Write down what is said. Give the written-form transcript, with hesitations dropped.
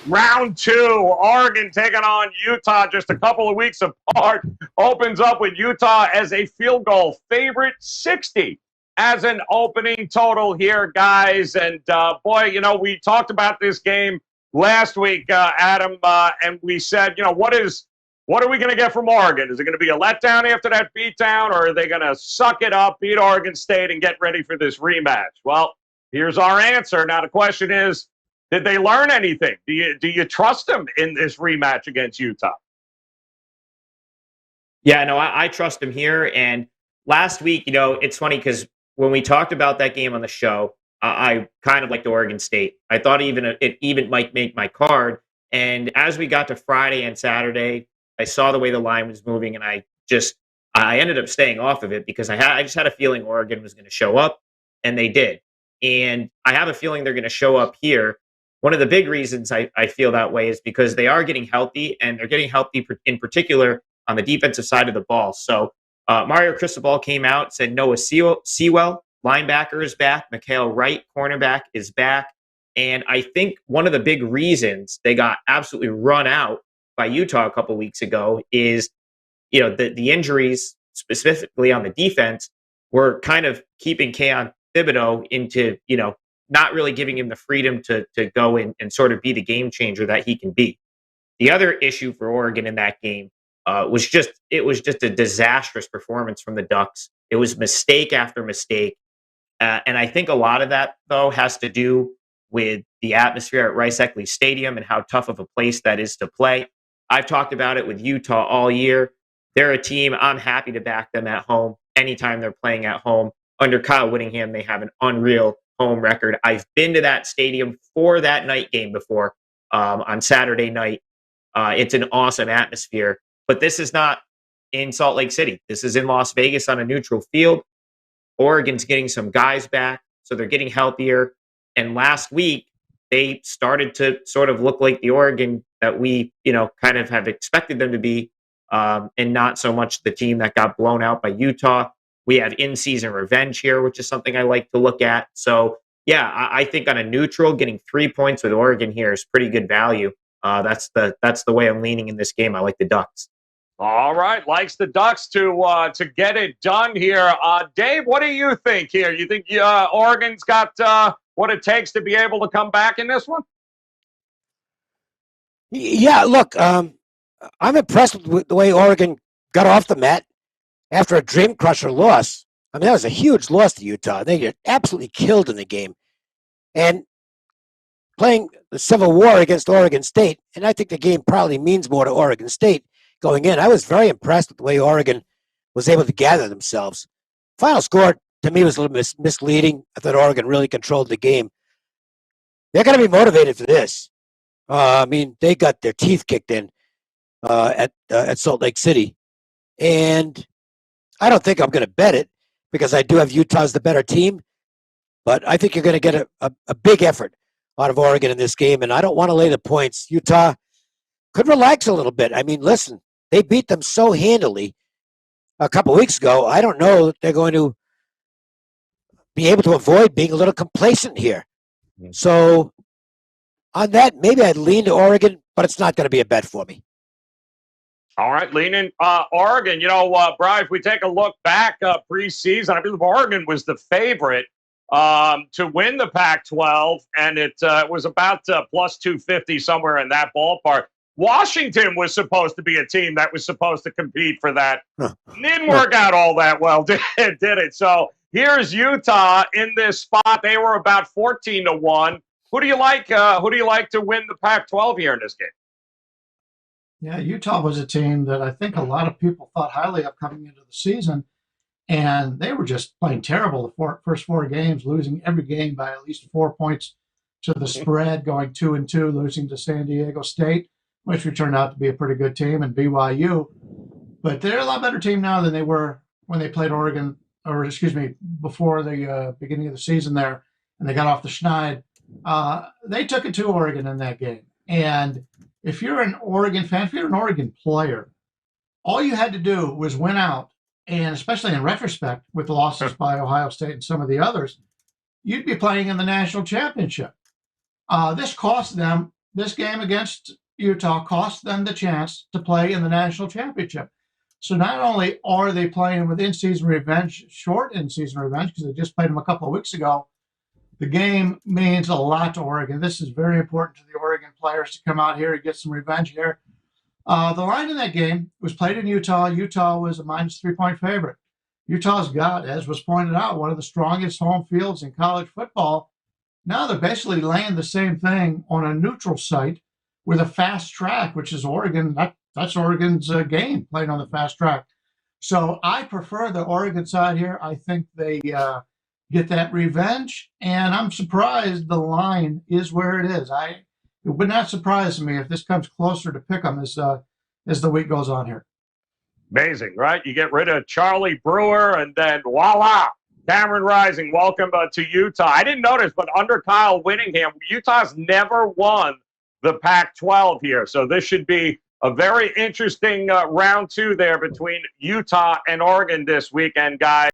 Round two, Oregon taking on Utah just a couple of weeks apart. Opens up with Utah as a field goal favorite, 60 as an opening total here, guys. And boy, you know, we talked about this game last week, Adam, and we said, you know, what are we going to get from Oregon? Is it going to be a letdown after that beatdown, or are they going to suck it up, beat Oregon State, and get ready for this rematch? Well, here's our answer. Now, the question is, did they learn anything? Do you trust them in this rematch against Utah? Yeah, no, I trust them here. And last week, you know, it's funny because when we talked about that game on the show, I kind of liked Oregon State. I thought it even might make my card. And as we got to Friday and Saturday, I saw the way the line was moving, and I ended up staying off of it because I just had a feeling Oregon was going to show up, and they did. And I have a feeling they're going to show up here. One of the big reasons I feel that way is because they are getting healthy, and they're getting healthy in particular on the defensive side of the ball. So Mario Cristobal came out, said Noah Sewell, linebacker, is back. Mikhail Wright, cornerback, is back. And I think one of the big reasons they got absolutely run out by Utah a couple weeks ago is, you know, the injuries, specifically on the defense, were kind of keeping Keon Thibodeau into, you know, not really giving him the freedom to go in and sort of be the game changer that he can be. The other issue for Oregon in that game was just a disastrous performance from the Ducks. It was mistake after mistake. And I think a lot of that, though, has to do with the atmosphere at Rice-Eccles Stadium and how tough of a place that is to play. I've talked about it with Utah all year. They're a team, I'm happy to back them at home anytime they're playing at home. Under Kyle Whittingham, they have an unreal home record. I've been to that stadium for that night game before on Saturday night. It's an awesome atmosphere. But this is not in Salt Lake City. This is in Las Vegas on a neutral field. Oregon's getting some guys back, so they're getting healthier. And last week, they started to sort of look like the Oregon that we, you know, kind of have expected them to be, and not so much the team that got blown out by Utah. We have in-season revenge here, which is something I like to look at. So, yeah, I think on a neutral, getting 3 points with Oregon here is pretty good value. That's the way I'm leaning in this game. I like the Ducks. All right, likes the Ducks to get it done here. Dave, what do you think here? You think Oregon's got what it takes to be able to come back in this one? Yeah, look, I'm impressed with the way Oregon got off the mat after a dream crusher loss. I mean, that was a huge loss to Utah. They get absolutely killed in the game. And playing the Civil War against Oregon State, and I think the game probably means more to Oregon State going in. I was very impressed with the way Oregon was able to gather themselves. Final score, to me, was a little misleading. I thought Oregon really controlled the game. They're going to be motivated for this. I mean, they got their teeth kicked in at Salt Lake City. And I don't think I'm going to bet it because I do have Utah as the better team. But I think you're going to get a big effort out of Oregon in this game. And I don't want to lay the points. Utah could relax a little bit. I mean, listen, they beat them so handily a couple weeks ago. I don't know that they're going to be able to avoid being a little complacent here. So on that, maybe I'd lean to Oregon, but it's not going to be a bet for me. All right, leaning Oregon. You know, Brian, if we take a look back preseason, I believe Oregon was the favorite to win the Pac-12, and it was about plus 250, somewhere in that ballpark. Washington was supposed to be a team that was supposed to compete for that. Didn't work out all that well, did it? So here's Utah in this spot. They were about 14-1. Who do you like? Who do you like to win the Pac-12 here in this game? Yeah, Utah was a team that I think a lot of people thought highly of coming into the season, and they were just playing terrible the first four games, losing every game by at least 4 points to the spread, going 2-2, losing to San Diego State, which turned out to be a pretty good team, and BYU. But they're a lot better team now than they were when they played Oregon, or excuse me, before the beginning of the season there, and they got off the schneid. They took it to Oregon in that game. And if you're an Oregon fan, if you're an Oregon player, all you had to do was win out, and especially in retrospect with the losses by Ohio State and some of the others, you'd be playing in the national championship. This game against Utah cost them the chance to play in the national championship. So not only are they playing with in-season revenge, short in-season revenge, because they just played them a couple of weeks ago, the game means a lot to Oregon. This is very important to the Oregon players to come out here and get some revenge here. The line in that game was played in Utah. Utah was a minus 3-point favorite. Utah's got, as was pointed out, one of the strongest home fields in college football. Now they're basically laying the same thing on a neutral site with a fast track, which is Oregon. That's Oregon's game, playing on the fast track. So I prefer the Oregon side here. I think they get that revenge, and I'm surprised the line is where it is. It would not surprise me if this comes closer to pick 'em as the week goes on here. Amazing, right? You get rid of Charlie Brewer, and then voila, Cameron Rising, welcome to Utah. I didn't notice, but under Kyle Whittingham, Utah's never won the Pac-12 here. So this should be a very interesting round 2 there between Utah and Oregon this weekend, guys.